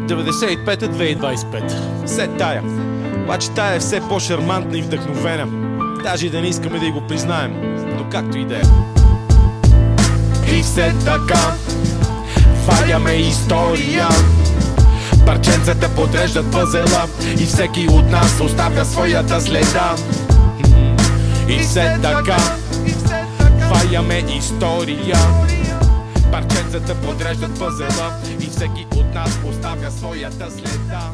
95-2025. Все тая. Обаче тая е все по-шармантна и вдъхновена. Даже и да не искаме да й го признаем. Но както и да е. И все така вадяме история. Парченцата подреждат пъзела и всеки от нас оставя своята следа. И все така вадяме история. Парченцата подреждат пъзела и всеки от нас оставя своята следа.